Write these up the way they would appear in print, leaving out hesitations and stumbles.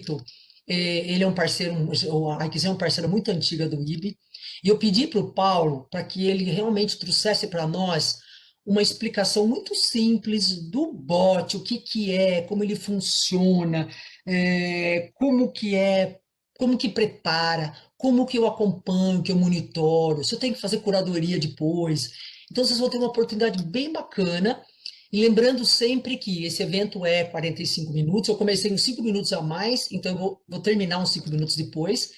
feito, ele é um parceiro, a IQZ é uma parceira muito antiga do IB, e eu pedi para o Paulo para que ele realmente trouxesse para nós uma explicação muito simples do bot, o que que é, como ele funciona, como que prepara, como que eu acompanho, que eu monitoro, se eu tenho que fazer curadoria depois. Então vocês vão ter uma oportunidade bem bacana. E lembrando sempre que esse evento é 45 minutos, eu comecei uns 5 minutos a mais, então eu vou terminar uns 5 minutos depois.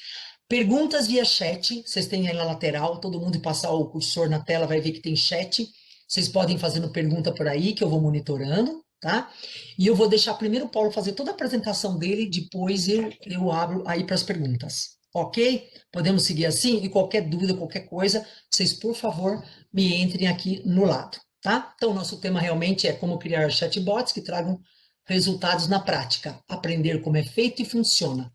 Perguntas via chat, vocês têm aí na lateral, todo mundo passar o cursor na tela vai ver que tem chat. Vocês podem fazendo pergunta por aí que eu vou monitorando, tá? E eu vou deixar primeiro o Paulo fazer toda a apresentação dele, depois eu abro aí para as perguntas. Ok? Podemos seguir assim? E qualquer dúvida, qualquer coisa, vocês, por favor, me entrem aqui no lado, tá? Então, o nosso tema realmente é como criar chatbots que tragam resultados na prática, aprender como é feito e funciona.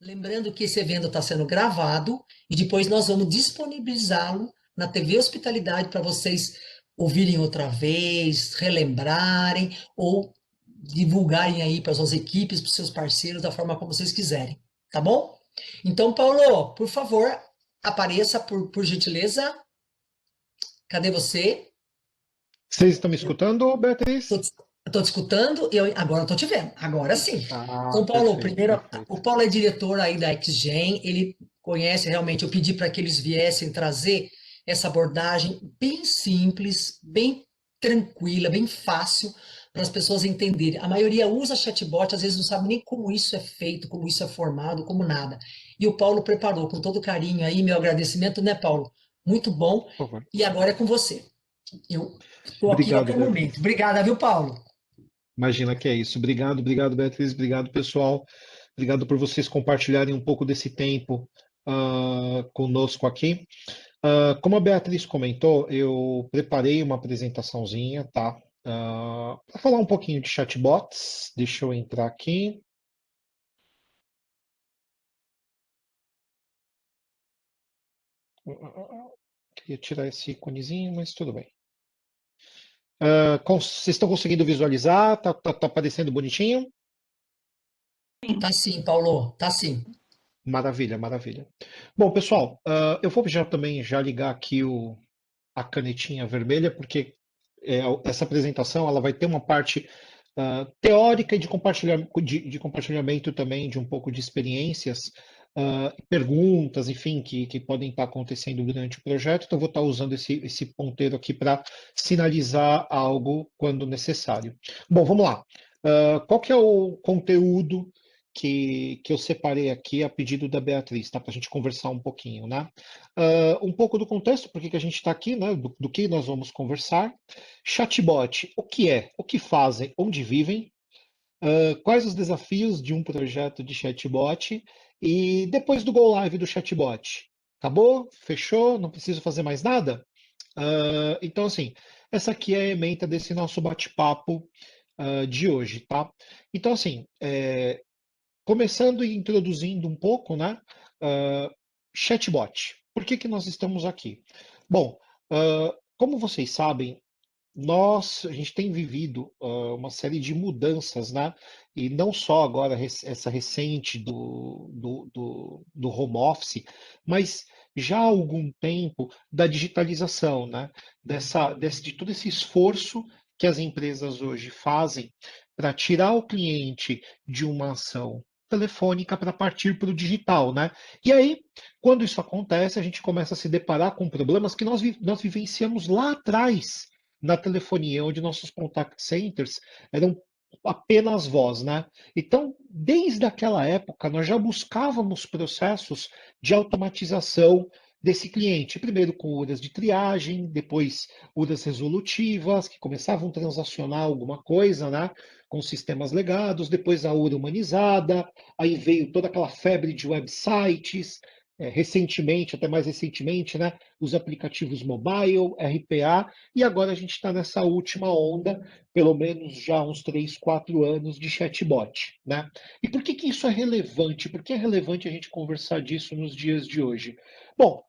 Lembrando que esse evento está sendo gravado e depois nós vamos disponibilizá-lo na TV Hospitalidade para vocês ouvirem outra vez, relembrarem ou divulgarem aí para as suas equipes, para os seus parceiros, da forma como vocês quiserem, tá bom? Então, Paulo, por favor, apareça por gentileza. Cadê você? Vocês estão me escutando, Beatriz? Estou te escutando, agora estou te vendo, agora sim. Ah, Então, Paulo, perfeito, primeiro, o perfeito. Paulo é diretor aí da XGen, ele conhece realmente, eu pedi para que eles viessem trazer essa abordagem bem simples, bem tranquila, bem fácil, para as pessoas entenderem. A maioria usa chatbot, às vezes não sabe nem como isso é feito, como isso é formado, como nada. E o Paulo preparou com todo carinho aí, meu agradecimento, né, Paulo? Muito bom. Por favor. E agora é com você. Eu estou aqui a Obrigado, qualquer momento. Beatriz. Obrigada, viu, Paulo? Imagina que é isso. Obrigado, obrigado, Beatriz. Obrigado, pessoal. Obrigado por vocês compartilharem um pouco desse tempo conosco aqui. Como a Beatriz comentou, eu preparei uma apresentaçãozinha, tá? Para falar um pouquinho de chatbots. Deixa eu entrar aqui. Queria tirar esse íconezinho, mas tudo bem. Vocês estão conseguindo visualizar? Tá aparecendo bonitinho? Tá sim, Paulo, tá sim. Maravilha, maravilha. Bom, pessoal, eu vou já também já ligar aqui a canetinha vermelha, porque essa apresentação ela vai ter uma parte teórica e de compartilhamento também de um pouco de experiências, perguntas, enfim, que podem estar acontecendo durante o projeto. Então, eu vou estar usando esse ponteiro aqui para sinalizar algo quando necessário. Bom, vamos lá. Qual que é o conteúdo que eu separei aqui a pedido da Beatriz, tá? Para a gente conversar um pouquinho, né? Um pouco do contexto, por que a gente está aqui, né? Do que nós vamos conversar. Chatbot, o que é? O que fazem? Onde vivem? Quais os desafios de um projeto de chatbot? E depois do go live do chatbot? Acabou? Fechou? Não preciso fazer mais nada? Então, assim, essa aqui é a ementa desse nosso bate-papo de hoje, tá? Então, assim, começando e introduzindo um pouco, né? Chatbot. Por que nós estamos aqui? Bom, como vocês sabem, a gente tem vivido uma série de mudanças, né? E não só agora essa recente do home office, mas já há algum tempo da digitalização, né? De todo esse esforço que as empresas hoje fazem para tirar o cliente de uma ação telefônica para partir para o digital, né? E aí, quando isso acontece, a gente começa a se deparar com problemas que nós vivenciamos lá atrás na telefonia, onde nossos contact centers eram apenas voz, né? Então, desde aquela época, nós já buscávamos processos de automatização desse cliente, primeiro com URAs de triagem, depois URAs resolutivas, que começavam a transacionar alguma coisa, né? Com sistemas legados, depois a URA humanizada, aí veio toda aquela febre de websites, recentemente, até mais recentemente, né? Os aplicativos mobile, RPA, e agora a gente está nessa última onda, pelo menos já há uns 3, 4 anos de chatbot, né? E por que isso é relevante? Por que é relevante a gente conversar disso nos dias de hoje? Bom,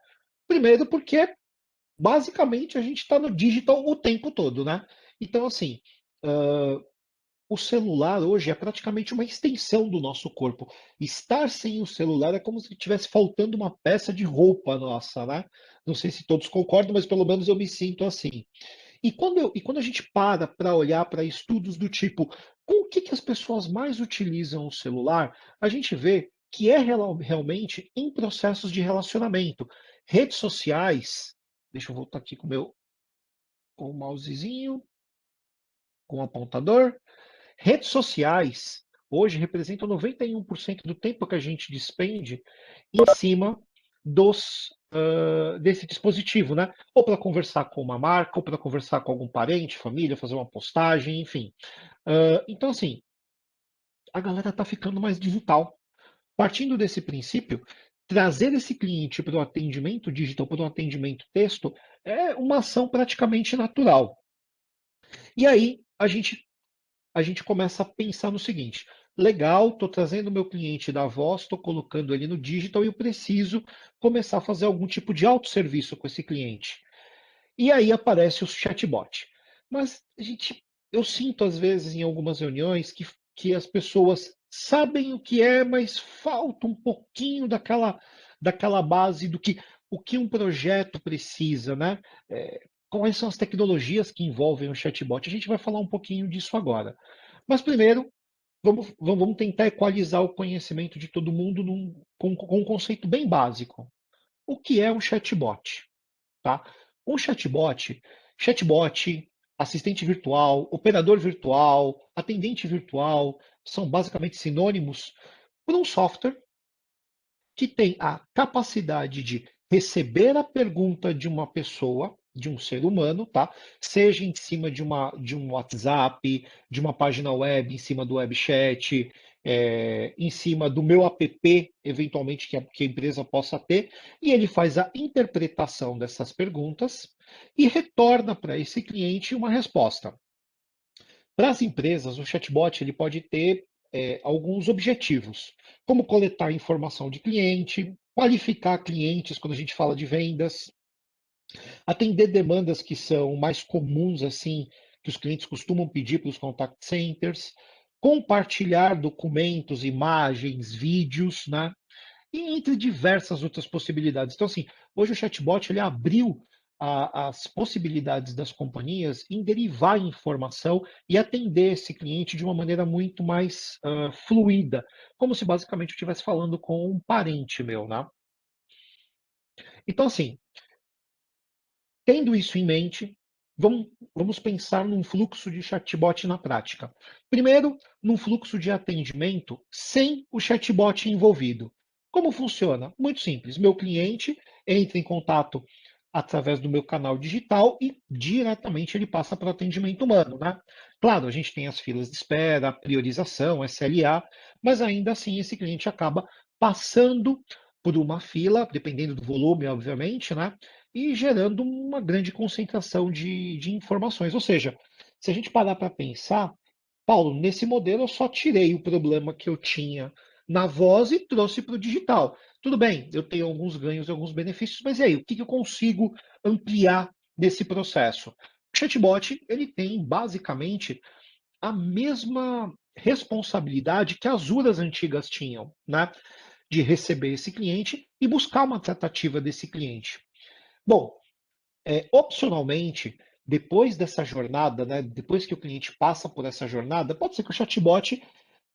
primeiro porque basicamente a gente está no digital o tempo todo, né? Então, assim, o celular hoje é praticamente uma extensão do nosso corpo. Estar sem o celular é como se tivesse faltando uma peça de roupa nossa, né? Não sei se todos concordam, mas pelo menos eu me sinto assim. E quando a gente para olhar para estudos do tipo, com o que que as pessoas mais utilizam o celular, a gente vê que é realmente em processos de relacionamento. Redes sociais, deixa eu voltar aqui com o mousezinho, com o apontador. Redes sociais hoje representam 91% do tempo que a gente despende em cima desse dispositivo, né? Ou para conversar com uma marca, ou para conversar com algum parente, família, fazer uma postagem, enfim. Então, assim, a galera está ficando mais digital. Partindo desse princípio, trazer esse cliente para o atendimento digital, para o atendimento texto, é uma ação praticamente natural. E aí a gente começa a pensar no seguinte: legal, estou trazendo o meu cliente da voz, estou colocando ele no digital e eu preciso começar a fazer algum tipo de autosserviço com esse cliente. E aí aparece o chatbot. Mas eu sinto às vezes em algumas reuniões que as pessoas sabem o que é, mas falta um pouquinho daquela base do que o que um projeto precisa, né? Quais são as tecnologias que envolvem o chatbot? A gente vai falar um pouquinho disso agora. Mas primeiro, vamos tentar equalizar o conhecimento de todo mundo com um conceito bem básico. O que é um chatbot? Tá? Um chatbot, assistente virtual, operador virtual, atendente virtual, são basicamente sinônimos para um software que tem a capacidade de receber a pergunta de uma pessoa, de um ser humano, tá? Seja em cima de um WhatsApp, de uma página web, em cima do web chat, em cima do meu app, eventualmente, que a empresa possa ter, e ele faz a interpretação dessas perguntas e retorna para esse cliente uma resposta. Para as empresas, o chatbot ele pode ter alguns objetivos, como coletar informação de cliente, qualificar clientes quando a gente fala de vendas, atender demandas que são mais comuns, assim, que os clientes costumam pedir para os contact centers, compartilhar documentos, imagens, vídeos, né? E entre diversas outras possibilidades. Então, assim, hoje o chatbot ele abriu as possibilidades das companhias em derivar informação e atender esse cliente de uma maneira muito mais fluida, como se basicamente eu estivesse falando com um parente meu, né? Então, assim, tendo isso em mente, vamos pensar num fluxo de chatbot na prática. Primeiro, num fluxo de atendimento sem o chatbot envolvido. Como funciona? Muito simples. Meu cliente entra em contato através do meu canal digital e diretamente ele passa para o atendimento humano, né? Claro, a gente tem as filas de espera, priorização, SLA, mas ainda assim esse cliente acaba passando por uma fila, dependendo do volume, obviamente, né? E gerando uma grande concentração de informações. Ou seja, se a gente parar para pensar, Paulo, nesse modelo eu só tirei o problema que eu tinha na voz e trouxe para o digital. Tudo bem, eu tenho alguns ganhos, alguns benefícios, mas e aí, o que eu consigo ampliar nesse processo? O chatbot, ele tem basicamente a mesma responsabilidade que as URAs antigas tinham, né? De receber esse cliente e buscar uma tratativa desse cliente. Bom, opcionalmente, depois dessa jornada, né, depois que o cliente passa por essa jornada, pode ser que o chatbot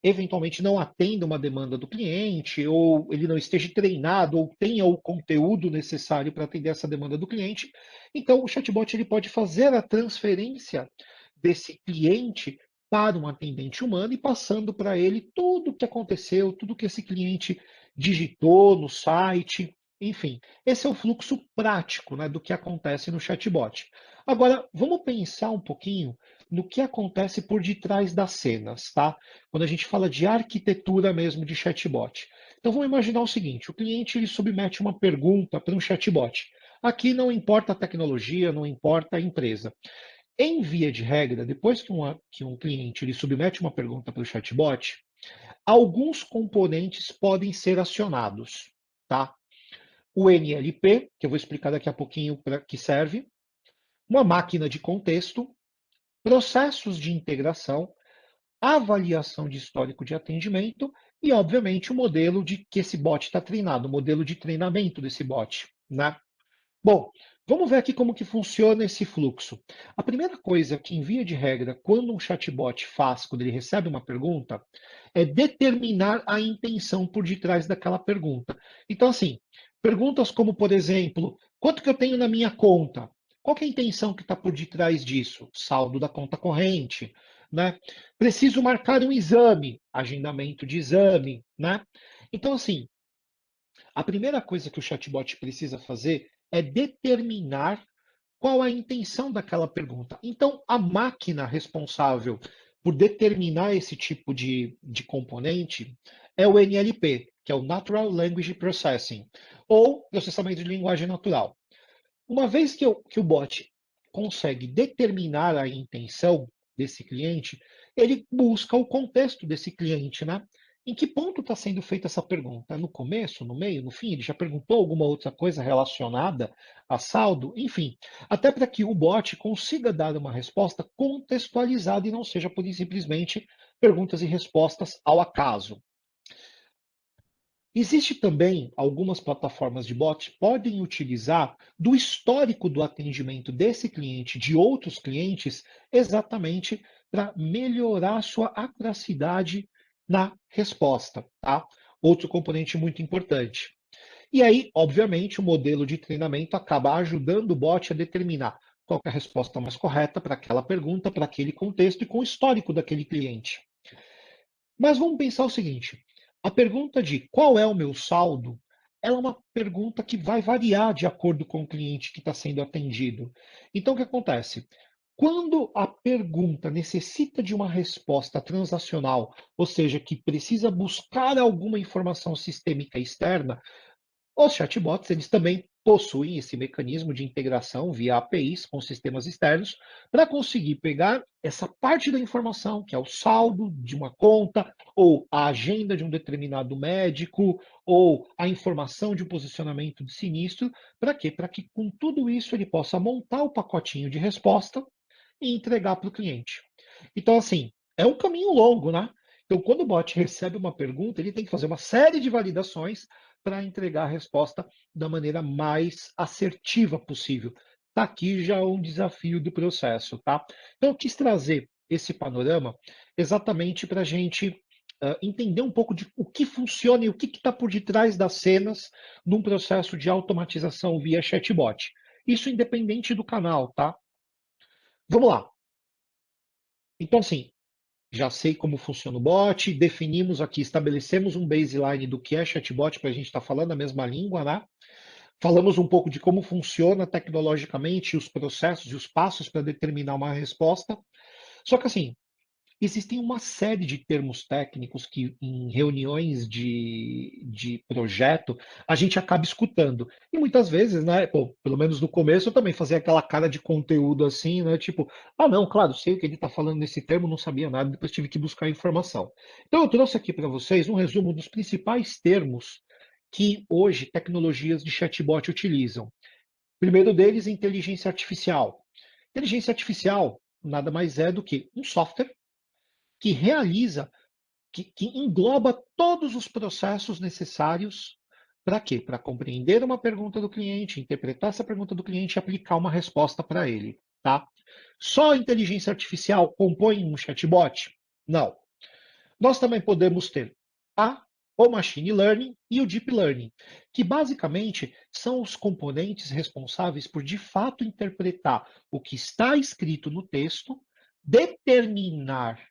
eventualmente não atenda uma demanda do cliente, ou ele não esteja treinado, ou tenha o conteúdo necessário para atender essa demanda do cliente. Então, o chatbot ele pode fazer a transferência desse cliente para um atendente humano e passando para ele tudo o que aconteceu, tudo que esse cliente digitou no site, enfim. Esse é o fluxo prático, né, do que acontece no chatbot. Agora, vamos pensar um pouquinho no que acontece por detrás das cenas, tá? Quando a gente fala de arquitetura mesmo de chatbot. Então vamos imaginar o seguinte: o cliente ele submete uma pergunta para um chatbot. Aqui não importa a tecnologia, não importa a empresa. Em via de regra, depois que um cliente ele submete uma pergunta para o chatbot, alguns componentes podem ser acionados, tá? O NLP, que eu vou explicar daqui a pouquinho para que serve, uma máquina de contexto, processos de integração, avaliação de histórico de atendimento e, obviamente, o modelo de que esse bot está treinado, o modelo de treinamento desse bot, né? Bom, vamos ver aqui como que funciona esse fluxo. A primeira coisa que, em via de regra, quando um chatbot faz, quando ele recebe uma pergunta, é determinar a intenção por detrás daquela pergunta. Então, assim, perguntas como, por exemplo, quanto que eu tenho na minha conta? Qual que é a intenção que está por detrás disso? Saldo da conta corrente, né? Preciso marcar um exame, agendamento de exame, né? Então, assim, a primeira coisa que o chatbot precisa fazer é determinar qual a intenção daquela pergunta. Então, a máquina responsável por determinar esse tipo de componente é o NLP, que é o Natural Language Processing, ou processamento de linguagem natural. Uma vez que o bot consegue determinar a intenção desse cliente, ele busca o contexto desse cliente, né? Em que ponto está sendo feita essa pergunta? No começo, no meio, no fim? Ele já perguntou alguma outra coisa relacionada a saldo? Enfim, até para que o bot consiga dar uma resposta contextualizada e não seja por simplesmente perguntas e respostas ao acaso. Existe também algumas plataformas de bot podem utilizar do histórico do atendimento desse cliente, de outros clientes, exatamente para melhorar sua acuracidade na resposta, tá? Outro componente muito importante. E aí, obviamente, o modelo de treinamento acaba ajudando o bot a determinar qual é a resposta mais correta para aquela pergunta, para aquele contexto e com o histórico daquele cliente. Mas vamos pensar o seguinte: a pergunta de qual é o meu saldo, ela é uma pergunta que vai variar de acordo com o cliente que está sendo atendido. Então, o que acontece? Quando a pergunta necessita de uma resposta transacional, ou seja, que precisa buscar alguma informação sistêmica externa, os chatbots, eles também possuem esse mecanismo de integração via APIs com sistemas externos para conseguir pegar essa parte da informação, que é o saldo de uma conta, ou a agenda de um determinado médico, ou a informação de um posicionamento de sinistro, para quê? Para que com tudo isso ele possa montar o pacotinho de resposta e entregar para o cliente. Então, assim, é um caminho longo, né? Então, quando o bot recebe uma pergunta, ele tem que fazer uma série de validações para entregar a resposta da maneira mais assertiva possível. Está aqui já um desafio do processo, tá? Então, eu quis trazer esse panorama exatamente para a gente entender um pouco de o que funciona e o que está por detrás das cenas num processo de automatização via chatbot. Isso independente do canal, tá? Vamos lá. Então, assim, já sei como funciona o bot, definimos aqui, estabelecemos um baseline do que é chatbot para a gente estar falando a mesma língua, né? Falamos um pouco de como funciona tecnologicamente os processos e os passos para determinar uma resposta. Só que assim, existem uma série de termos técnicos que em reuniões de projeto a gente acaba escutando. E muitas vezes, né, pô, pelo menos no começo eu também fazia aquela cara de conteúdo assim, né, tipo, ah não, claro, sei o que ele está falando nesse termo, não sabia nada, depois tive que buscar informação. Então eu trouxe aqui para vocês um resumo dos principais termos que hoje tecnologias de chatbot utilizam. O primeiro deles, inteligência artificial. Inteligência artificial nada mais é do que um software que realiza, que engloba todos os processos necessários para quê? Para compreender uma pergunta do cliente, interpretar essa pergunta do cliente e aplicar uma resposta para ele, tá? Só a inteligência artificial compõe um chatbot? Não. Nós também podemos ter o machine learning e o deep learning, que basicamente são os componentes responsáveis por de fato interpretar o que está escrito no texto, determinar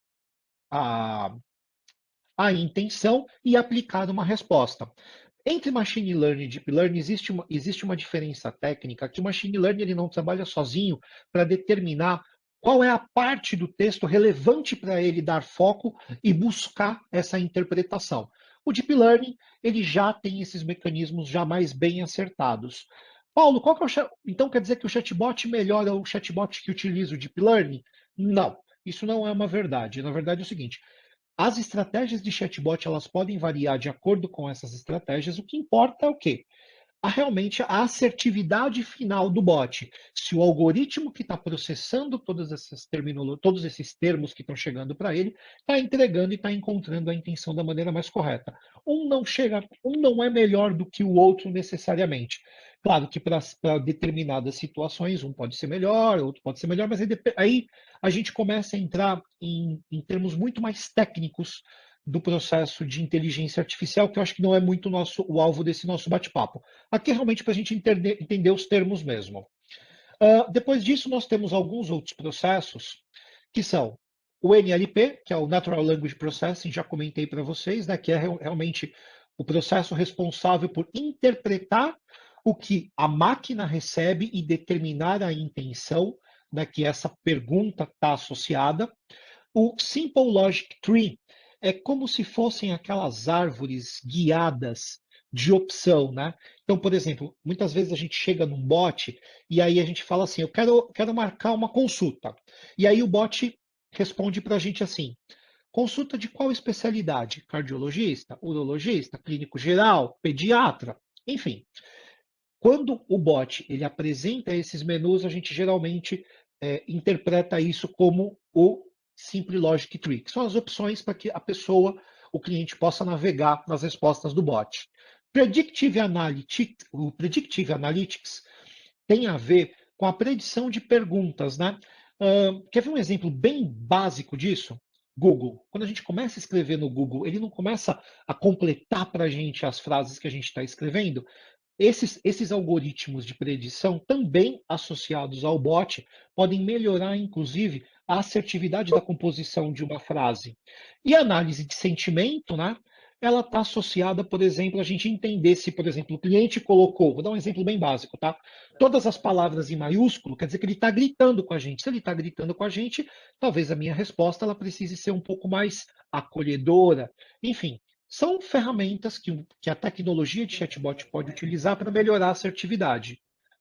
a a intenção e aplicar uma resposta. Entre machine learning e deep learning existe uma diferença técnica que o machine learning ele não trabalha sozinho para determinar qual é a parte do texto relevante para ele dar foco e buscar essa interpretação. O deep learning ele já tem esses mecanismos já mais bem acertados. Paulo, qual que é então quer dizer que o chatbot melhora o chatbot que utiliza o deep learning? Não, isso não é uma verdade. Na verdade é o seguinte, as estratégias de chatbot elas podem variar de acordo com essas estratégias. O que importa é o quê? realmente a assertividade final do bot. Se o algoritmo que está processando todos esses termos que estão chegando para ele, está entregando e está encontrando a intenção da maneira mais correta. Um não é melhor do que o outro necessariamente. Claro que para determinadas situações, um pode ser melhor, outro pode ser melhor, mas aí a gente começa a entrar em termos muito mais técnicos do processo de inteligência artificial, que eu acho que não é muito o alvo desse nosso bate-papo. Aqui é realmente para a gente entender os termos mesmo. Depois disso, nós temos alguns outros processos, que são o NLP, que é o Natural Language Processing, já comentei para vocês, né, que é realmente o processo responsável por interpretar o que a máquina recebe e determinar a intenção, né, que essa pergunta está associada. O Simple Logic Tree é como se fossem aquelas árvores guiadas de opção, né? Então, por exemplo, muitas vezes a gente chega num bot e aí a gente fala assim, eu quero marcar uma consulta. E aí o bot responde para a gente assim, consulta de qual especialidade? Cardiologista, urologista, clínico geral, pediatra, enfim. Quando o bot ele apresenta esses menus, a gente geralmente interpreta isso como o Simple Logic Tree, que são as opções para que a pessoa, o cliente, possa navegar nas respostas do bot. O Predictive Analytics tem a ver com a predição de perguntas, né? Quer ver um exemplo bem básico disso? Google. Quando a gente começa a escrever no Google, ele não começa a completar para a gente as frases que a gente está escrevendo, esses algoritmos de predição, também associados ao bot, podem melhorar, inclusive, a assertividade da composição de uma frase. E a análise de sentimento, né? Ela está associada, por exemplo, a gente entender se, por exemplo, o cliente colocou, vou dar um exemplo bem básico, tá? Todas as palavras em maiúsculo, quer dizer que ele está gritando com a gente. Se ele está gritando com a gente, talvez a minha resposta ela precise ser um pouco mais acolhedora. Enfim, são ferramentas que a tecnologia de chatbot pode utilizar para melhorar a assertividade.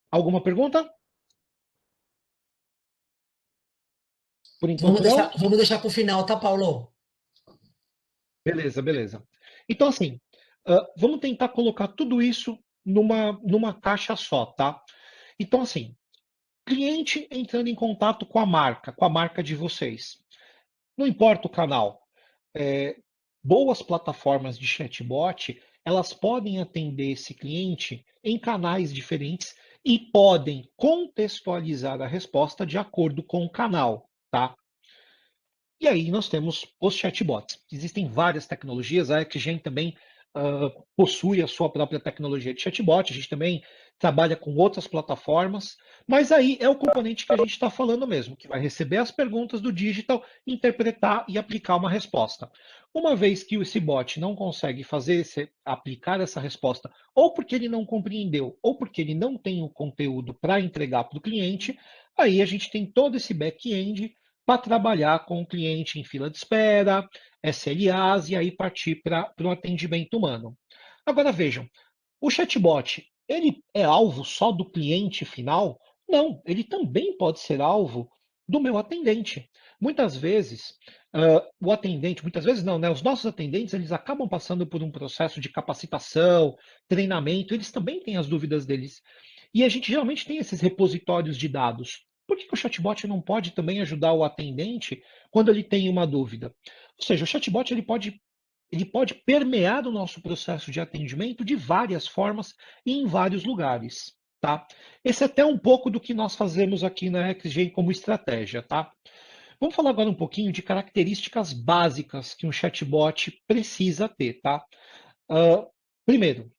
Alguma pergunta? Por enquanto, não? Vamos deixar para o final, tá, Paulo? Beleza, beleza. Então, assim, vamos tentar colocar tudo isso numa caixa só, tá? Então, assim, cliente entrando em contato com a marca de vocês. Não importa o canal. é, Boas plataformas de chatbot, elas podem atender esse cliente em canais diferentes e podem contextualizar a resposta de acordo com o canal, tá? E aí nós temos os chatbots. Existem várias tecnologias, a XGen também possui a sua própria tecnologia de chatbot, a gente também trabalha com outras plataformas, mas aí é o componente que a gente está falando mesmo, que vai receber as perguntas do digital, interpretar e aplicar uma resposta. Uma vez que esse bot não consegue aplicar essa resposta, ou porque ele não compreendeu, ou porque ele não tem o conteúdo para entregar para o cliente, aí a gente tem todo esse back-end para trabalhar com o cliente em fila de espera, SLAs, e aí partir para o atendimento humano. Agora vejam, o chatbot, ele é alvo só do cliente final? Não, ele também pode ser alvo do meu atendente. Muitas vezes, o atendente, muitas vezes não, né? Os nossos atendentes, eles acabam passando por um processo de capacitação, treinamento, eles também têm as dúvidas deles. E a gente geralmente tem esses repositórios de dados. Por que o chatbot não pode também ajudar o atendente quando ele tem uma dúvida? Ou seja, o chatbot ele pode permear o nosso processo de atendimento de várias formas e em vários lugares, tá? Esse é até um pouco do que nós fazemos aqui na XG como estratégia, tá? Vamos falar agora um pouquinho de características básicas que um chatbot precisa ter, tá? Primeiro,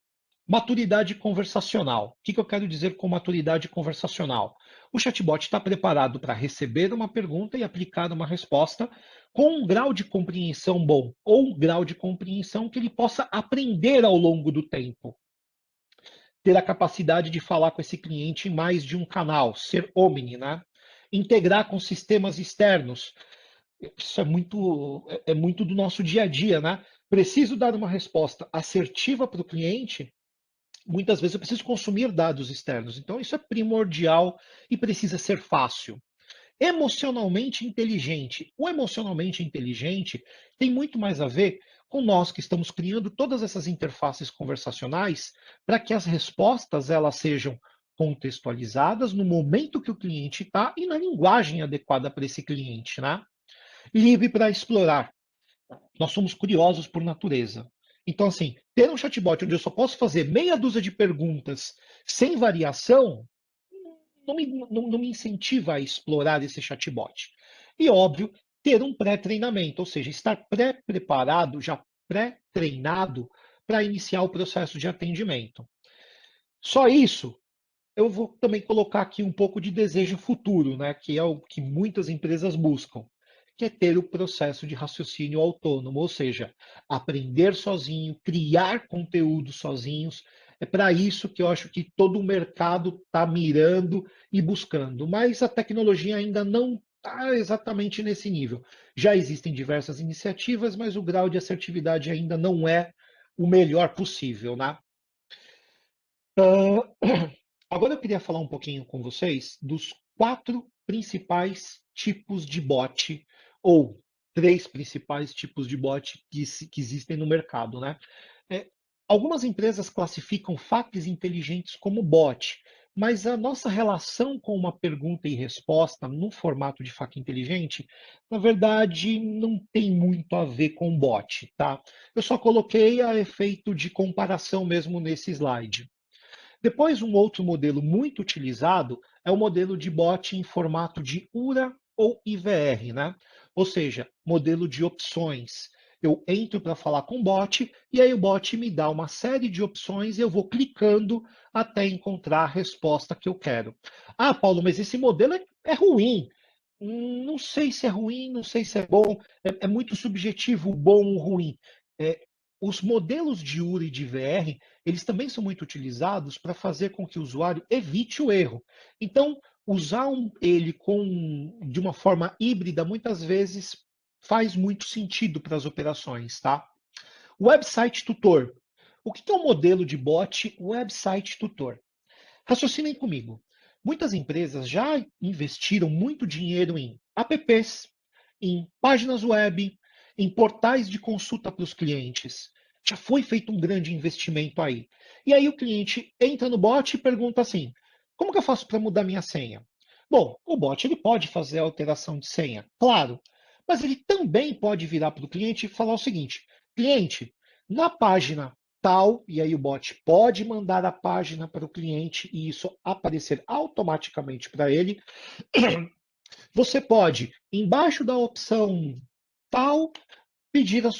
maturidade conversacional. O que eu quero dizer com maturidade conversacional? O chatbot está preparado para receber uma pergunta e aplicar uma resposta com um grau de compreensão bom, ou um grau de compreensão que ele possa aprender ao longo do tempo. Ter a capacidade de falar com esse cliente em mais de um canal, ser omni, né? Integrar com sistemas externos. Isso é muito do nosso dia a dia, né? Preciso dar uma resposta assertiva para o cliente, muitas vezes eu preciso consumir dados externos. Então, isso é primordial e precisa ser fácil. Emocionalmente inteligente. O emocionalmente inteligente tem muito mais a ver com nós que estamos criando todas essas interfaces conversacionais para que as respostas elas sejam contextualizadas no momento que o cliente está e na linguagem adequada para esse cliente, né? Livre para explorar. Nós somos curiosos por natureza. Então, assim, ter um chatbot onde eu só posso fazer meia dúzia de perguntas sem variação não me incentiva a explorar esse chatbot. E, óbvio, ter um pré-treinamento, ou seja, estar pré-preparado, já pré-treinado para iniciar o processo de atendimento. Só isso, eu vou também colocar aqui um pouco de desejo futuro, né, que é o que muitas empresas buscam, que é ter o processo de raciocínio autônomo, ou seja, aprender sozinho, criar conteúdo sozinhos. É para isso que eu acho que todo o mercado está mirando e buscando, mas a tecnologia ainda não está exatamente nesse nível. Já existem diversas iniciativas, mas o grau de assertividade ainda não é o melhor possível, né? Agora eu queria falar um pouquinho com vocês dos 4 principais tipos de bot, ou 3 principais tipos de bot que existem no mercado, né? É, algumas empresas classificam FAQs inteligentes como bot, mas a nossa relação com uma pergunta e resposta no formato de FAQ inteligente, na verdade, não tem muito a ver com bot, tá? Eu só coloquei a efeito de comparação mesmo nesse slide. Depois, um outro modelo muito utilizado é o modelo de bot em formato de URA ou IVR, né? Ou seja, modelo de opções. Eu entro para falar com o bot e aí o bot me dá uma série de opções e eu vou clicando até encontrar a resposta que eu quero. Ah, Paulo, mas esse modelo é ruim. Não sei se é ruim, não sei se é bom, é muito subjetivo o bom ou ruim. É, os modelos de URA e de VR, eles também são muito utilizados para fazer com que o usuário evite o erro. Então, usar ele de uma forma híbrida, muitas vezes faz muito sentido para as operações, tá? Website tutor. O que é um modelo de bot website tutor? Raciocinem comigo. Muitas empresas já investiram muito dinheiro em apps, em páginas web, em portais de consulta para os clientes. Já foi feito um grande investimento aí. E aí o cliente entra no bot e pergunta assim: como que eu faço para mudar minha senha? Bom, o bot ele pode fazer a alteração de senha, claro, mas ele também pode virar para o cliente e falar o seguinte: cliente, na página tal, e aí o bot pode mandar a página para o cliente e isso aparecer automaticamente para ele. Você pode, embaixo da opção tal, pedir a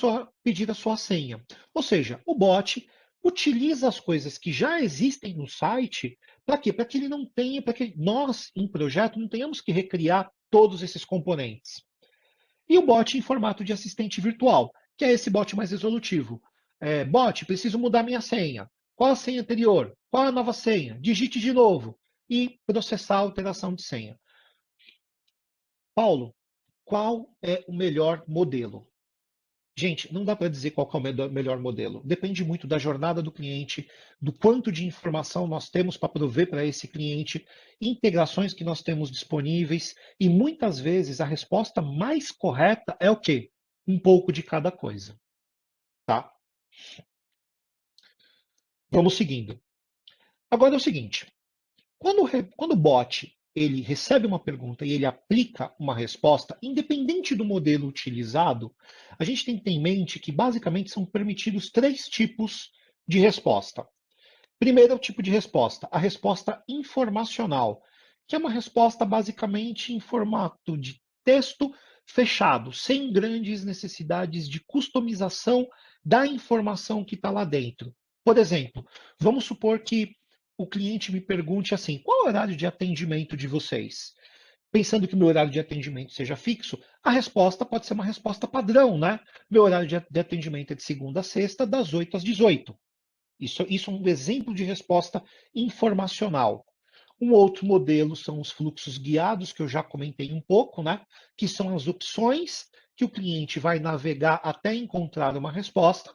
sua senha. Ou seja, o bot utiliza as coisas que já existem no site para quê? Para que ele não tenha, para que nós, em projeto, não tenhamos que recriar todos esses componentes. E o bot em formato de assistente virtual, que é esse bot mais resolutivo. Bot, preciso mudar minha senha. Qual a senha anterior? Qual a nova senha? Digite de novo. E processar a alteração de senha. Paulo, qual é o melhor modelo? Gente, não dá para dizer qual que é o melhor modelo. Depende muito da jornada do cliente, do quanto de informação nós temos para prover para esse cliente, integrações que nós temos disponíveis, e muitas vezes a resposta mais correta é o quê? Um pouco de cada coisa, tá? Vamos seguindo. Agora é o seguinte, quando o bot ele recebe uma pergunta e ele aplica uma resposta, independente do modelo utilizado, a gente tem que ter em mente que basicamente são permitidos 3 tipos de resposta. Primeiro é o tipo de resposta, a resposta informacional, que é uma resposta basicamente em formato de texto fechado, sem grandes necessidades de customização da informação que está lá dentro. Por exemplo, vamos supor que o cliente me pergunte assim: qual é o horário de atendimento de vocês? Pensando que o meu horário de atendimento seja fixo, a resposta pode ser uma resposta padrão, né? Meu horário de atendimento é de segunda a sexta, das 8 às 18. Isso é um exemplo de resposta informacional. Um outro modelo são os fluxos guiados, que eu já comentei um pouco, né? Que são as opções que o cliente vai navegar até encontrar uma resposta.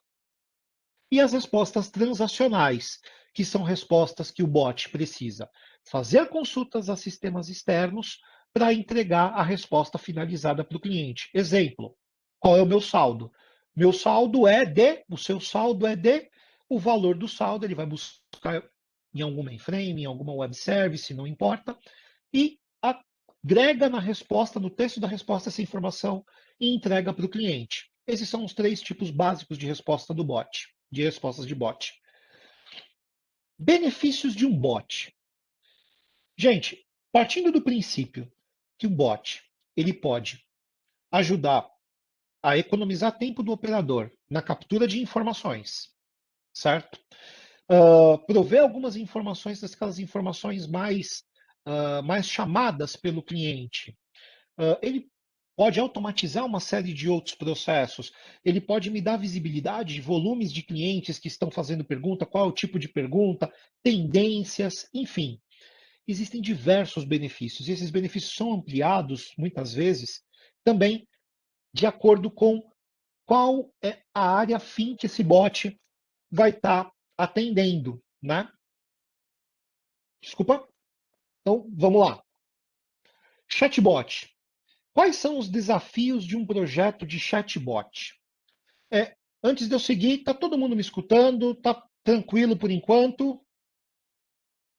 E as respostas transacionais, que são respostas que o bot precisa fazer consultas a sistemas externos para entregar a resposta finalizada para o cliente. Exemplo: qual é o meu saldo? Meu saldo é de, o seu saldo é de, o valor do saldo ele vai buscar em algum mainframe, em alguma web service, não importa, e agrega na resposta, no texto da resposta, essa informação e entrega para o cliente. Esses são os 3 tipos básicos de resposta do bot, de respostas de bot. Benefícios de um bot. Gente, partindo do princípio que o bot ele pode ajudar a economizar tempo do operador na captura de informações, certo? Prover algumas informações, daquelas informações mais chamadas pelo cliente. Ele pode automatizar uma série de outros processos. Ele pode me dar visibilidade de volumes de clientes que estão fazendo pergunta, qual é o tipo de pergunta, tendências, enfim. Existem diversos benefícios. E esses benefícios são ampliados, muitas vezes, também de acordo com qual é a área fim que esse bot vai estar atendendo, né? Desculpa. Então, vamos lá. Chatbot. Quais são os desafios de um projeto de chatbot? Antes de eu seguir, está todo mundo me escutando? Está tranquilo por enquanto?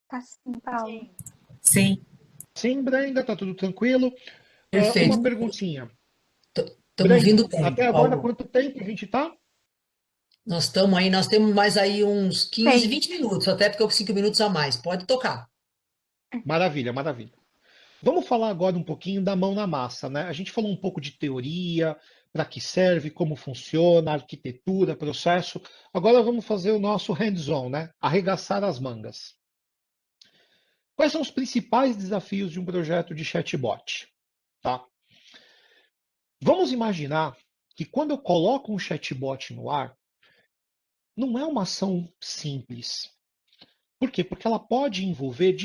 Tá sim, Paulo. Sim, Sim, Brenda, está tudo tranquilo? Uma perfeito. perguntinha. Estamos Brenda, vindo bem, até agora Paulo. quanto tempo a gente está? Nós temos mais aí uns 15, 6. 20 minutos, até porque eu 5 minutos a mais. Pode tocar. Maravilha, maravilha. Vamos falar agora um pouquinho da mão na massa, né? A gente falou um pouco de teoria, para que serve, como funciona, arquitetura, processo. Agora vamos fazer o nosso hands-on, né? Arregaçar as mangas. Quais são os principais desafios de um projeto de chatbot? Tá? Vamos imaginar que quando eu coloco um chatbot no ar, não é uma ação simples. Por quê? Porque ela pode envolver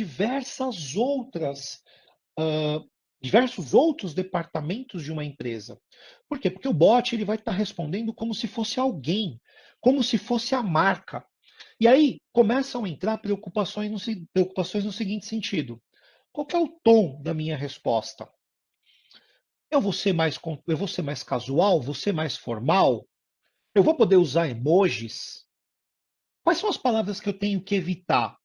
ah, diversos outros departamentos de uma empresa. Por quê? Porque o bot ele vai estar respondendo como se fosse alguém, como se fosse a marca. E aí começam a entrar preocupações no seguinte sentido: qual que é o tom da minha resposta? Eu vou ser mais casual? Vou ser mais formal? Eu vou poder usar emojis? Quais são as palavras que eu tenho que evitar?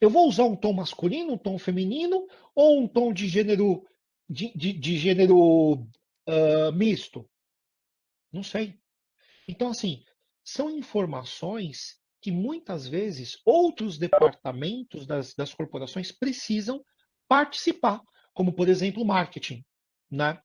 Eu vou usar um tom masculino, um tom feminino ou um tom de gênero de gênero misto? Não sei. Então, assim, são informações que muitas vezes outros departamentos das corporações precisam participar, como, por exemplo, o marketing, né?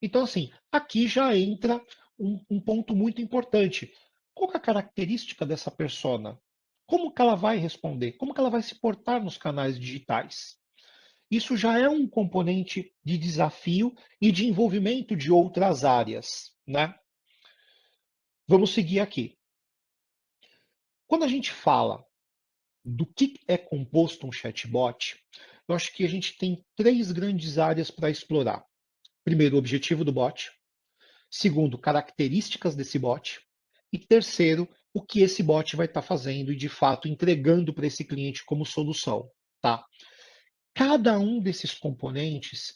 Então, assim, aqui já entra um ponto muito importante. Qual que é a característica dessa persona? Como que ela vai responder? Como que ela vai se portar nos canais digitais? Isso já é um componente de desafio e de envolvimento de outras áreas, né? Vamos seguir aqui. Quando a gente fala do que é composto um chatbot, eu acho que a gente tem 3 grandes áreas para explorar. Primeiro, o objetivo do bot. Segundo, características desse bot. E terceiro, o que esse bot vai estar fazendo e, de fato, entregando para esse cliente como solução, tá? Cada um desses componentes,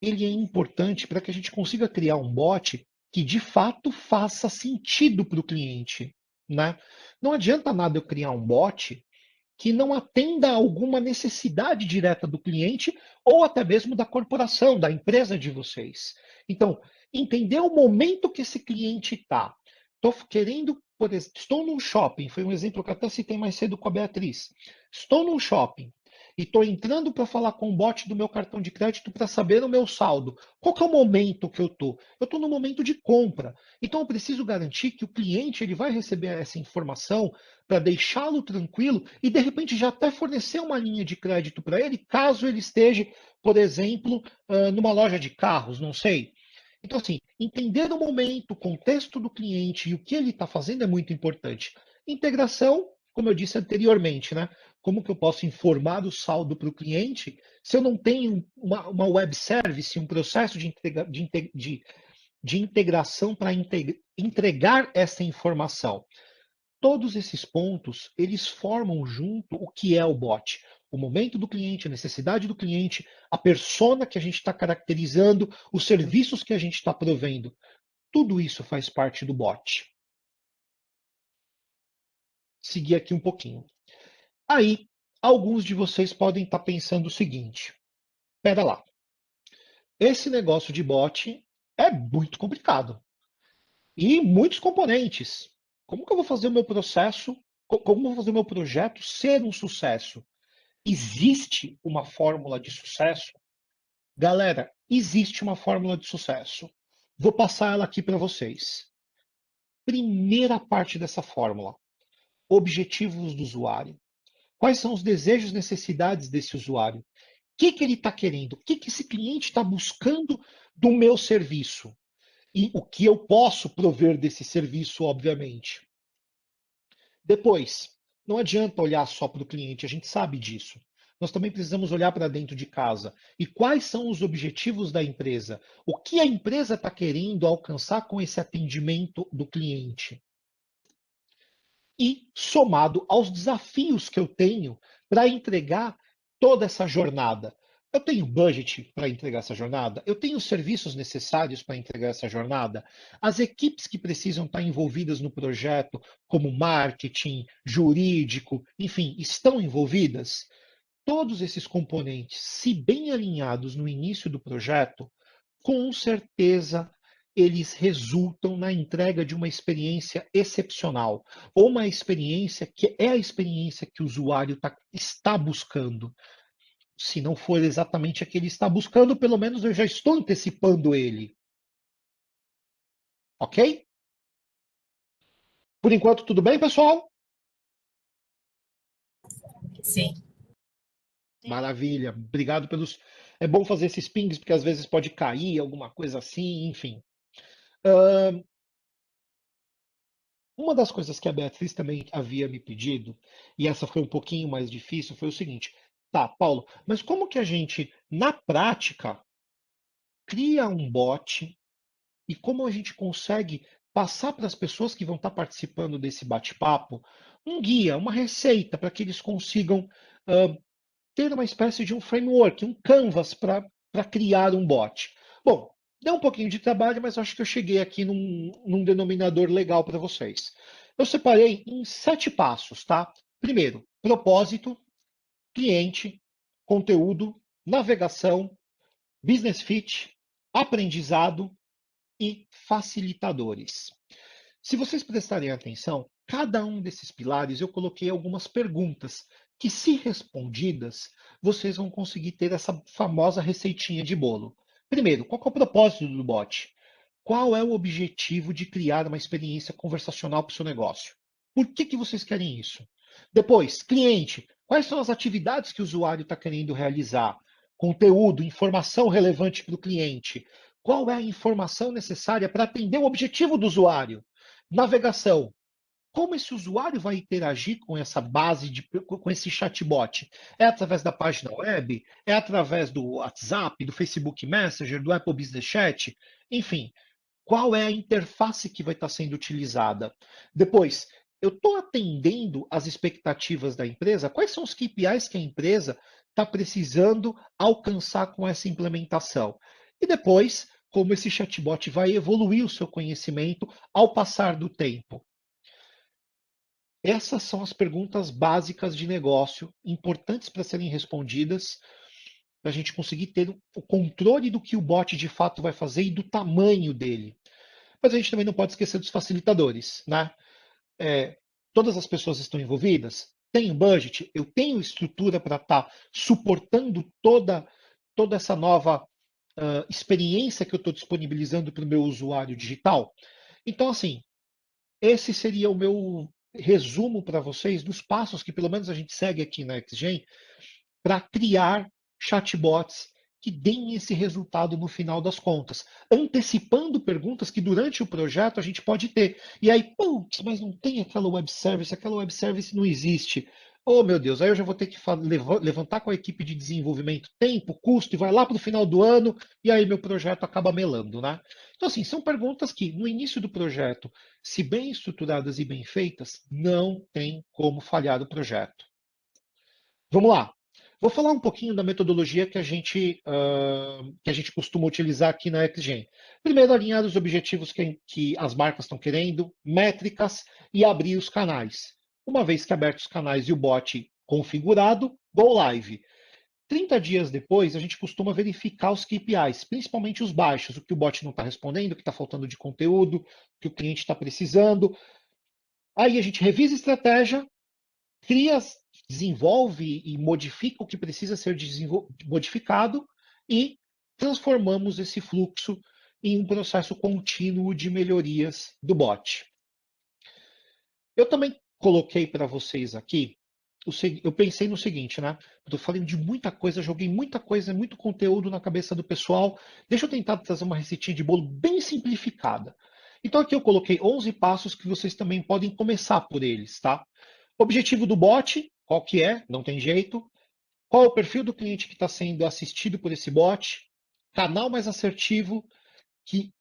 ele é importante para que a gente consiga criar um bot que, de fato, faça sentido para o cliente, né? Não adianta nada eu criar um bot que não atenda a alguma necessidade direta do cliente ou até mesmo da corporação, da empresa de vocês. Então, entender o momento que esse cliente está. Estou querendo, estou num shopping, foi um exemplo que até citei mais cedo com a Beatriz. Estou num shopping e estou entrando para falar com o bot do meu cartão de crédito para saber o meu saldo. Qual que é o momento que eu estou? Eu estou no momento de compra. Então eu preciso garantir que o cliente ele vai receber essa informação para deixá-lo tranquilo e, de repente, já até fornecer uma linha de crédito para ele, caso ele esteja, por exemplo, numa loja de carros, não sei. Então, assim, entender o momento, o contexto do cliente e o que ele está fazendo é muito importante. Integração, como eu disse anteriormente, né? Como que eu posso informar o saldo para o cliente se eu não tenho uma web service, um processo de integração para entregar essa informação? Todos esses pontos, eles formam junto o que é o bot. O momento do cliente, a necessidade do cliente, a persona que a gente está caracterizando, os serviços que a gente está provendo. Tudo isso faz parte do bot. Seguir aqui um pouquinho. Aí, alguns de vocês podem estar pensando o seguinte: espera lá, esse negócio de bot é muito complicado e muitos componentes. Como que eu vou fazer o meu processo? Como eu vou fazer o meu projeto ser um sucesso? Existe uma fórmula de sucesso? Galera, existe uma fórmula de sucesso. Vou passar ela aqui para vocês. Primeira parte dessa fórmula: objetivos do usuário. Quais são os desejos e necessidades desse usuário? O que ele está querendo? O que esse cliente está buscando do meu serviço? E o que eu posso prover desse serviço, obviamente. Depois, não adianta olhar só para o cliente, a gente sabe disso. Nós também precisamos olhar para dentro de casa. E quais são os objetivos da empresa? O que a empresa está querendo alcançar com esse atendimento do cliente? E somado aos desafios que eu tenho para entregar toda essa jornada. Eu tenho budget para entregar essa jornada? Eu tenho os serviços necessários para entregar essa jornada? As equipes que precisam estar envolvidas no projeto, como marketing, jurídico, enfim, estão envolvidas? Todos esses componentes, se bem alinhados no início do projeto, com certeza eles resultam na entrega de uma experiência excepcional, ou uma experiência que é a experiência que o usuário está buscando. Se não for exatamente a que ele está buscando, pelo menos eu já estou antecipando ele. Ok? Por enquanto, tudo bem, pessoal? Sim. Maravilha. Obrigado pelos. É bom fazer esses pings, porque às vezes pode cair alguma coisa assim, enfim. Uma das coisas que a Beatriz também havia me pedido, e essa foi um pouquinho mais difícil, foi o seguinte: tá, Paulo, mas como que a gente, na prática, cria um bot e como a gente consegue passar para as pessoas que vão estar participando desse bate-papo um guia, uma receita para que eles consigam ter uma espécie de um framework, um canvas para criar um bot? Bom, deu um pouquinho de trabalho, mas acho que eu cheguei aqui num denominador legal para vocês. Eu separei em 7 passos, tá? Primeiro, propósito, cliente, conteúdo, navegação, business fit, aprendizado e facilitadores. Se vocês prestarem atenção, cada um desses pilares eu coloquei algumas perguntas que, se respondidas, vocês vão conseguir ter essa famosa receitinha de bolo. Primeiro, qual é o propósito do bot? Qual é o objetivo de criar uma experiência conversacional para o seu negócio? Por que vocês querem isso? Depois, cliente, quais são as atividades que o usuário está querendo realizar? Conteúdo, informação relevante para o cliente. Qual é a informação necessária para atender o objetivo do usuário? Navegação. Como esse usuário vai interagir com essa com esse chatbot? É através da página web? É através do WhatsApp, do Facebook Messenger, do Apple Business Chat? Enfim, qual é a interface que vai estar sendo utilizada? Depois, eu estou atendendo às expectativas da empresa? Quais são os KPIs que a empresa está precisando alcançar com essa implementação? E depois, como esse chatbot vai evoluir o seu conhecimento ao passar do tempo? Essas são as perguntas básicas de negócio, importantes para serem respondidas, para a gente conseguir ter o controle do que o bot de fato vai fazer e do tamanho dele. Mas a gente também não pode esquecer dos facilitadores, né? Todas as pessoas estão envolvidas? Tenho budget? Eu tenho estrutura para estar suportando toda essa nova experiência que eu estou disponibilizando para o meu usuário digital? Então, assim, esse seria o meu resumo para vocês dos passos que pelo menos a gente segue aqui na XGen para criar chatbots que deem esse resultado no final das contas, antecipando perguntas que durante o projeto a gente pode ter. E aí, putz, mas não tem aquela web service não existe. Oh, meu Deus, aí eu já vou ter que levantar com a equipe de desenvolvimento tempo, custo, e vai lá para o final do ano, e aí meu projeto acaba melando, né? Então, assim, são perguntas que, no início do projeto, se bem estruturadas e bem feitas, não tem como falhar o projeto. Vamos lá. Vou falar um pouquinho da metodologia que a gente costuma utilizar aqui na XGen. Primeiro, alinhar os objetivos que as marcas estão querendo, métricas e abrir os canais. Uma vez que abertos os canais e o bot configurado, go live. 30 dias depois, a gente costuma verificar os KPIs, principalmente os baixos, o que o bot não está respondendo, o que está faltando de conteúdo, o que o cliente está precisando. Aí a gente revisa a estratégia, cria, desenvolve e modifica o que precisa ser modificado e transformamos esse fluxo em um processo contínuo de melhorias do bot. Eu também coloquei para vocês aqui, eu pensei no seguinte, né? Eu falei de muita coisa, joguei muita coisa, muito conteúdo na cabeça do pessoal. Deixa eu tentar trazer uma receitinha de bolo bem simplificada. Então aqui eu coloquei 11 passos que vocês também podem começar por eles, tá? Objetivo do bot, qual que é? Não tem jeito. Qual é o perfil do cliente que está sendo assistido por esse bot? Canal mais assertivo que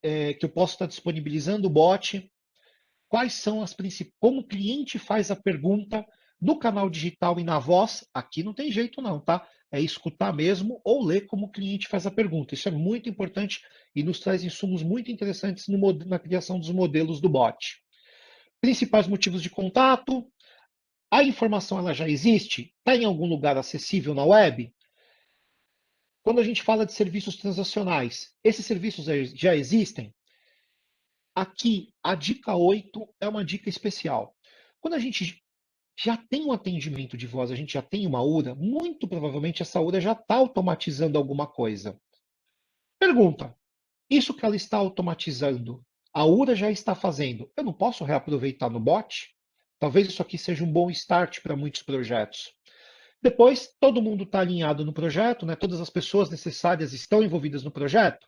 eu posso estar disponibilizando o bot? Quais são as principais? Como o cliente faz a pergunta no canal digital e na voz? Aqui não tem jeito não, tá? É escutar mesmo ou ler como o cliente faz a pergunta. Isso é muito importante e nos traz insumos muito interessantes na criação dos modelos do bot. Principais motivos de contato, a informação ela já existe? Está em algum lugar acessível na web? Quando a gente fala de serviços transacionais, esses serviços já existem? Aqui, a dica 8 é uma dica especial. Quando a gente já tem um atendimento de voz, a gente já tem uma URA, muito provavelmente essa URA já está automatizando alguma coisa. Pergunta: isso que ela está automatizando, a URA já está fazendo, eu não posso reaproveitar no bot? Talvez isso aqui seja um bom start para muitos projetos. Depois, todo mundo está alinhado no projeto, né? Todas as pessoas necessárias estão envolvidas no projeto.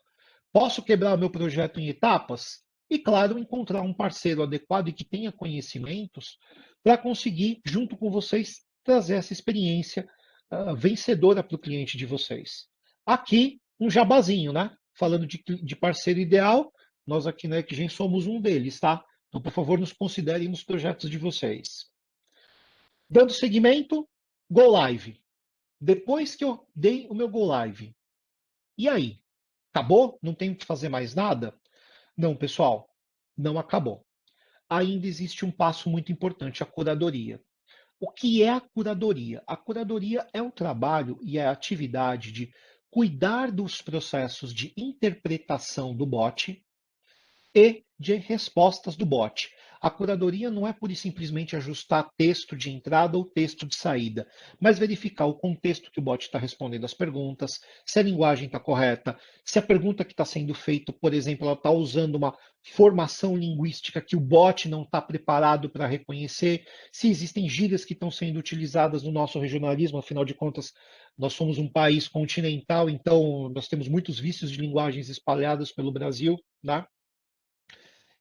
Posso quebrar o meu projeto em etapas? E, claro, encontrar um parceiro adequado e que tenha conhecimentos para conseguir, junto com vocês, trazer essa experiência vencedora para o cliente de vocês. Aqui, um jabazinho, né? Falando de parceiro ideal, nós aqui na Equigen somos um deles, tá? Então, por favor, nos considerem nos projetos de vocês. Dando seguimento, Go Live. Depois que eu dei o meu Go Live, e aí? Acabou? Não tenho que fazer mais nada? Não, pessoal, não acabou. Ainda existe um passo muito importante, a curadoria. O que é a curadoria? A curadoria é o trabalho e a atividade de cuidar dos processos de interpretação do bot e de respostas do bot. A curadoria não é pura e simplesmente ajustar texto de entrada ou texto de saída, mas verificar o contexto que o bot está respondendo às perguntas, se a linguagem está correta, se a pergunta que está sendo feita, por exemplo, ela está usando uma formação linguística que o bot não está preparado para reconhecer, se existem gírias que estão sendo utilizadas no nosso regionalismo, afinal de contas, nós somos um país continental, então nós temos muitos vícios de linguagens espalhados pelo Brasil, né?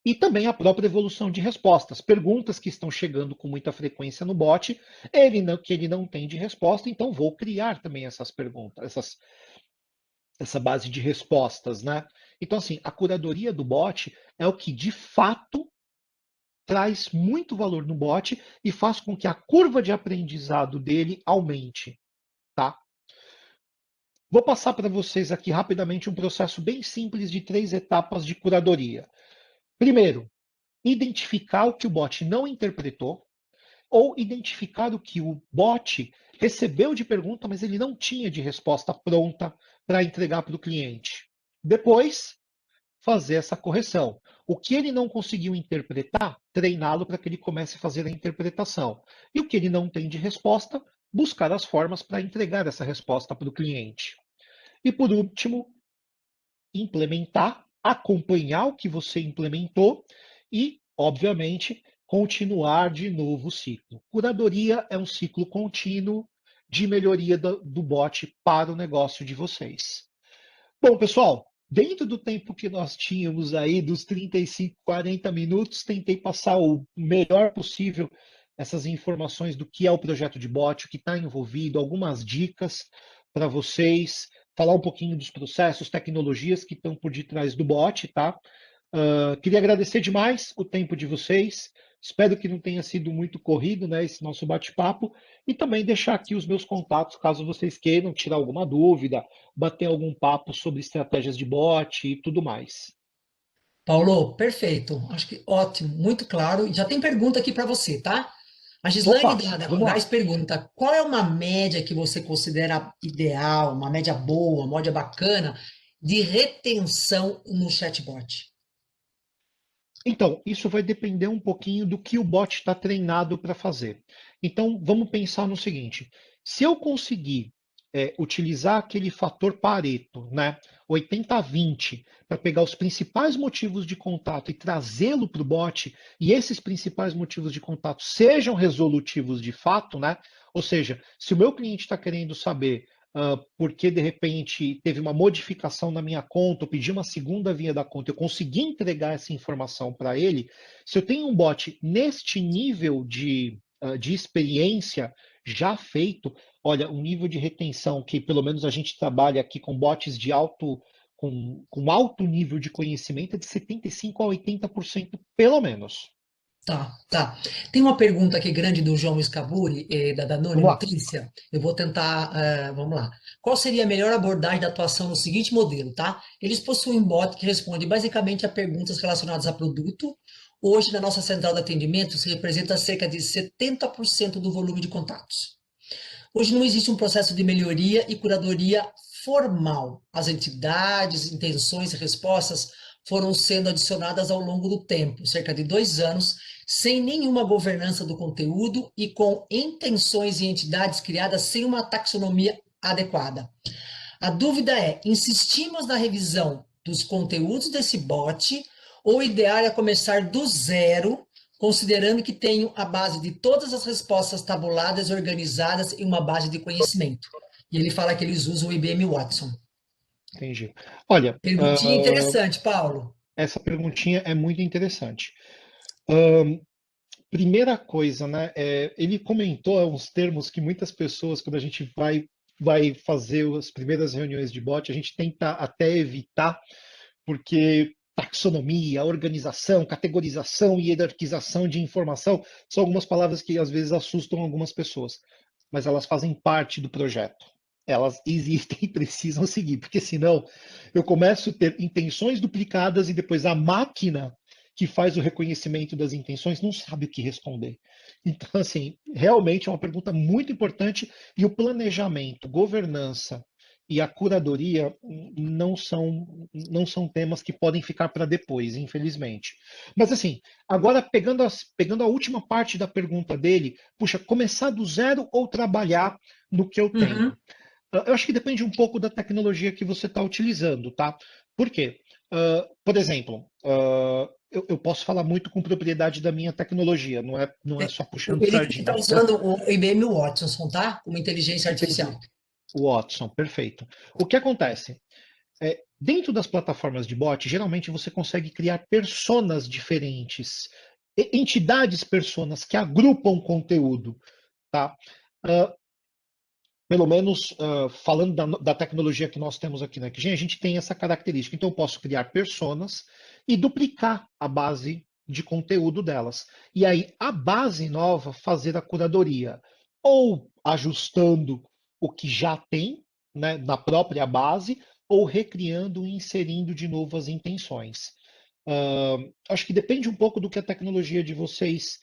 E também a própria evolução de respostas. Perguntas que estão chegando com muita frequência no bot, que ele não tem de resposta, então vou criar também essas perguntas, essa base de respostas, né? Então, assim, a curadoria do bot é o que de fato traz muito valor no bot e faz com que a curva de aprendizado dele aumente, tá? Vou passar para vocês aqui rapidamente um processo bem simples de 3 etapas de curadoria. Primeiro, identificar o que o bot não interpretou, ou identificar o que o bot recebeu de pergunta, mas ele não tinha de resposta pronta para entregar para o cliente. Depois, fazer essa correção. O que ele não conseguiu interpretar, treiná-lo para que ele comece a fazer a interpretação. E o que ele não tem de resposta, buscar as formas para entregar essa resposta para o cliente. E por último, implementar, acompanhar o que você implementou e, obviamente, continuar de novo o ciclo. Curadoria é um ciclo contínuo de melhoria do bot para o negócio de vocês. Bom, pessoal, dentro do tempo que nós tínhamos aí, dos 35, 40 minutos, tentei passar o melhor possível essas informações do que é o projeto de bot, o que está envolvido, algumas dicas para vocês, falar um pouquinho dos processos, tecnologias que estão por detrás do bot, tá? Queria agradecer demais o tempo de vocês. Espero que não tenha sido muito corrido, né, esse nosso bate-papo, e também deixar aqui os meus contatos, caso vocês queiram tirar alguma dúvida, bater algum papo sobre estratégias de bot e tudo mais. Paulo, perfeito. Acho que ótimo, muito claro. E já tem pergunta aqui para você, tá? A Gislaine Opa, da vamos Gás lá. pergunta: qual é uma média que você considera ideal, uma média boa, uma média bacana de retenção no chatbot? Então, isso vai depender um pouquinho do que o bot está treinado para fazer. Então, vamos pensar no seguinte: se eu conseguir utilizar aquele fator Pareto, né, 80-20, para pegar os principais motivos de contato e trazê-lo para o bot, e esses principais motivos de contato sejam resolutivos de fato, né? Ou seja, se o meu cliente está querendo saber porque de repente teve uma modificação na minha conta, eu pedi uma segunda via da conta, eu consegui entregar essa informação para ele. Se eu tenho um bot neste nível de experiência já feito, olha, um nível de retenção que pelo menos a gente trabalha aqui com bots de com alto nível de conhecimento é de 75 a 80% pelo menos. Tá, tá. Tem uma pergunta aqui grande do João Scaburi, da Danone Vamos lá. Nutrícia. Eu vou tentar, vamos lá. Qual seria a melhor abordagem da atuação no seguinte modelo, tá? Eles possuem um bot que responde basicamente a perguntas relacionadas a produto. Hoje, na nossa central de atendimento, se representa cerca de 70% do volume de contatos. Hoje não existe um processo de melhoria e curadoria formal. As entidades, intenções e respostas foram sendo adicionadas ao longo do tempo, cerca de 2 anos, sem nenhuma governança do conteúdo e com intenções e entidades criadas sem uma taxonomia adequada. A dúvida é: insistimos na revisão dos conteúdos desse bot ou o ideal é começar do zero, considerando que tenho a base de todas as respostas tabuladas e organizadas em uma base de conhecimento? E ele fala que eles usam o IBM Watson. Entendi. Olha, Perguntinha interessante, Paulo. essa perguntinha é muito interessante. Ahn, Primeira coisa, né? Ele comentou uns termos que muitas pessoas, quando a gente vai fazer as primeiras reuniões de bot, a gente tenta até evitar, porque taxonomia, organização, categorização e hierarquização de informação são algumas palavras que às vezes assustam algumas pessoas, mas elas fazem parte do projeto. Elas existem e precisam seguir, porque senão eu começo a ter intenções duplicadas e depois a máquina que faz o reconhecimento das intenções não sabe o que responder. Então, assim, realmente é uma pergunta muito importante e o planejamento, governança e a curadoria não são temas que podem ficar para depois, infelizmente. Mas assim, agora pegando a última parte da pergunta dele, puxa, começar do zero ou trabalhar no que eu Uhum. tenho? Eu acho que depende um pouco da tecnologia que você está utilizando, tá? Por quê? Por exemplo, eu posso falar muito com propriedade da minha tecnologia, não é só puxando Ele está sardinha, né? usando o IBM Watson, tá? Como inteligência artificial. Entendi. Watson, perfeito. O que acontece? Dentro das plataformas de bot, geralmente você consegue criar personas diferentes, entidades personas que agrupam conteúdo, tá? Uh, Pelo menos falando da tecnologia que nós temos aqui na QGen, a gente tem essa característica. Então, eu posso criar personas e duplicar a base de conteúdo delas. E aí, a base nova, fazer a curadoria, ou ajustando o que já tem, né, na própria base, ou recriando e inserindo de novo as intenções. Acho que depende um pouco do que a tecnologia de vocês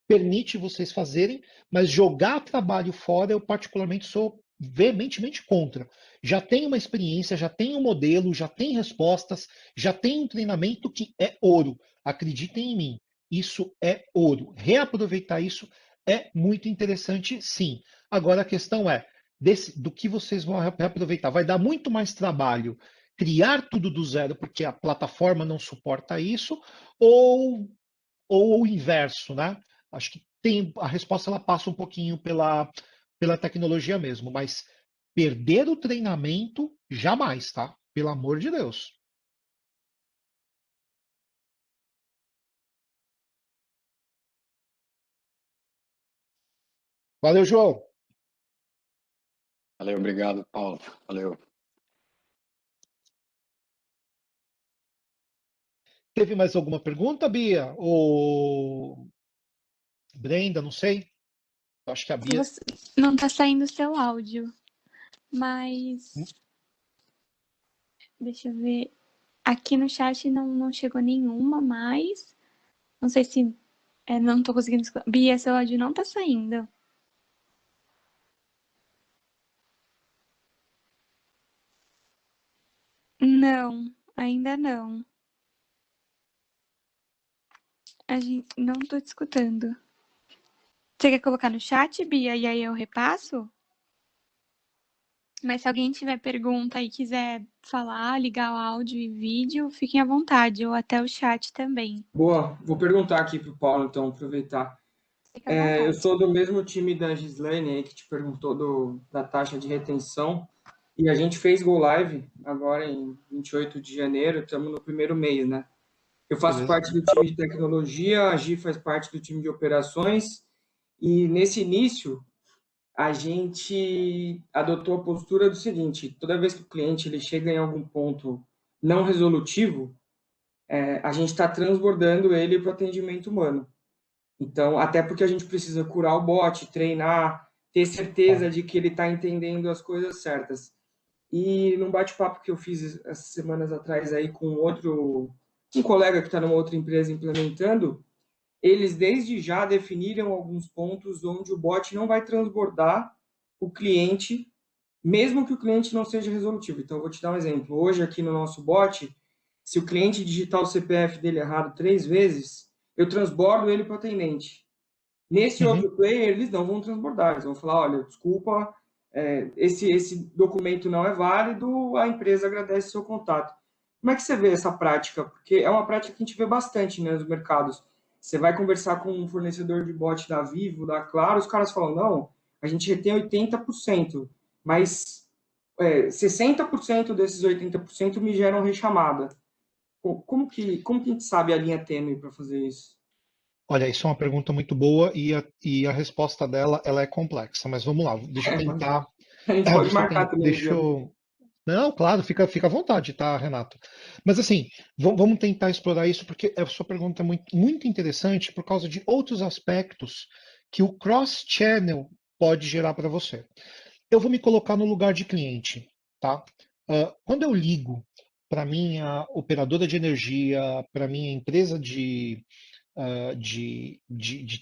permite vocês fazerem, mas jogar trabalho fora, eu particularmente sou veementemente contra. Já tem uma experiência, já tem um modelo, já tem respostas, já tem um treinamento que é ouro. Acreditem em mim, isso é ouro. Reaproveitar isso é muito interessante, sim. Agora a questão é do que vocês vão reaproveitar. Vai dar muito mais trabalho criar tudo do zero porque a plataforma não suporta isso, ou, ou o inverso, né? Acho que a resposta ela passa um pouquinho pela tecnologia mesmo, mas perder o treinamento jamais, tá? Pelo amor de Deus. Valeu, João. Valeu, obrigado, Paulo. Valeu. Teve mais alguma pergunta, Bia? Ou Brenda, não sei. Eu acho que a Bia. Não tá saindo o seu áudio, mas deixa eu ver. Aqui no chat não chegou nenhuma mais. Não sei se não tô conseguindo escutar. Bia, seu áudio não tá saindo. Não, ainda não. Não tô te escutando. Você quer colocar no chat, Bia, e aí eu repasso? Mas se alguém tiver pergunta e quiser falar, ligar o áudio e vídeo, fiquem à vontade, ou até o chat também. Boa, vou perguntar aqui para o Paulo, então, aproveitar. Fica à vontade. Eu sou do mesmo time da Gislaine aí, que te perguntou da taxa de retenção, e a gente fez Go Live agora em 28 de janeiro, estamos no primeiro mês, né? Eu faço Beleza. parte do time de tecnologia, a Gi faz parte do time de operações, e nesse início a gente adotou a postura do seguinte: toda vez que o cliente ele chega em algum ponto não resolutivo, a gente está transbordando ele para o atendimento humano. Então, até porque a gente precisa curar o bot, treinar, ter certeza de que ele está entendendo as coisas certas. E num bate-papo que eu fiz essas semanas atrás aí com um colega que está numa outra empresa implementando, eles desde já definiram alguns pontos onde o bot não vai transbordar o cliente, mesmo que o cliente não seja resolutivo. Então, eu vou te dar um exemplo. Hoje, aqui no nosso bot, se o cliente digitar o CPF dele errado 3 vezes, eu transbordo ele para o atendente. Nesse outro player, eles não vão transbordar, eles vão falar, olha, desculpa, esse documento não é válido, a empresa agradece o seu contato. Como é que você vê essa prática? Porque é uma prática que a gente vê bastante, né, nos mercados. Você vai conversar com um fornecedor de bot da Vivo, da Claro, os caras falam, não, a gente retém 80%, mas 60% desses 80% me geram rechamada. Como que a gente sabe a linha tênue para fazer isso? Olha, isso é uma pergunta muito boa e a resposta dela ela é complexa, mas vamos lá, deixa eu tentar. A gente pode Deixa eu marcar tentar, também. deixa eu. Não, claro, fica à vontade, tá, Renato? Mas assim, vamos tentar explorar isso, porque a sua pergunta é muito, muito interessante por causa de outros aspectos que o cross-channel pode gerar para você. Eu vou me colocar no lugar de cliente, tá? Quando eu ligo para minha operadora de energia, para minha empresa de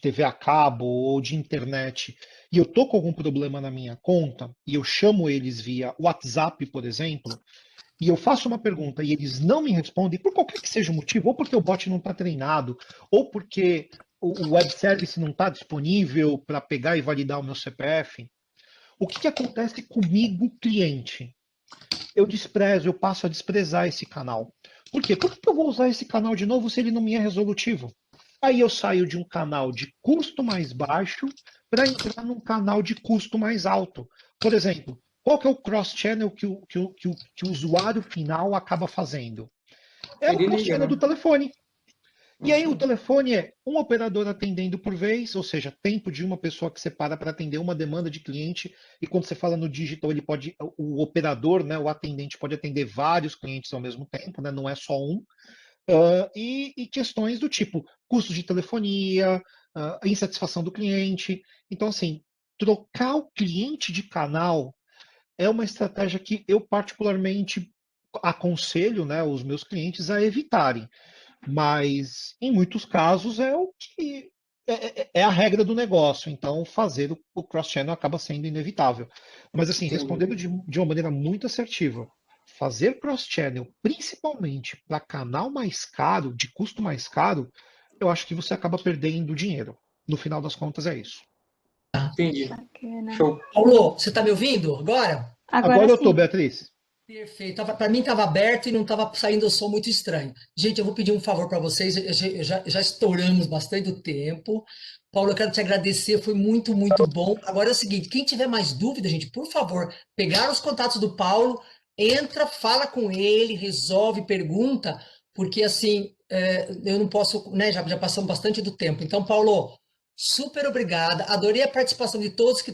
TV a cabo ou de internet, e eu tô com algum problema na minha conta, e eu chamo eles via WhatsApp, por exemplo, e eu faço uma pergunta e eles não me respondem, por qualquer que seja o motivo, ou porque o bot não está treinado, ou porque o web service não está disponível para pegar e validar o meu CPF, o que acontece comigo, cliente? Eu desprezo, eu passo a desprezar esse canal. Por quê? Por que eu vou usar esse canal de novo se ele não me é resolutivo? Aí eu saio de um canal de custo mais baixo para entrar num canal de custo mais alto. Por exemplo, qual que é o cross-channel que o usuário final acaba fazendo? É o Ele liga, cross-channel né? do telefone. E aí o Sim. telefone é um operador atendendo por vez, ou seja, tempo de uma pessoa que você para atender uma demanda de cliente, e quando você fala no digital, o operador, né, o atendente pode atender vários clientes ao mesmo tempo, né, não é só um. E questões do tipo custo de telefonia, insatisfação do cliente. Então, assim, trocar o cliente de canal é uma estratégia que eu particularmente aconselho, né, os meus clientes a evitarem. Mas em muitos casos é o que é a regra do negócio, então fazer o cross-channel acaba sendo inevitável. Mas assim, respondendo de uma maneira muito assertiva, fazer cross-channel, principalmente para canal mais caro, de custo mais caro, eu acho que você acaba perdendo dinheiro. No final das contas é isso. Entendi. Bacana. Show. Paulo, você está me ouvindo agora? Agora eu tô, sim. Beatriz. Perfeito. Para mim estava aberto e não estava saindo o som muito estranho. Gente, eu vou pedir um favor para vocês. Já estouramos bastante o tempo. Paulo, eu quero te agradecer, foi muito, muito bom. Agora é o seguinte: quem tiver mais dúvida, gente, por favor, pegar os contatos do Paulo, entra, fala com ele, resolve, pergunta, porque assim, eu não posso, né? Já passamos bastante do tempo. Então, Paulo, super obrigada. Adorei a participação de todos que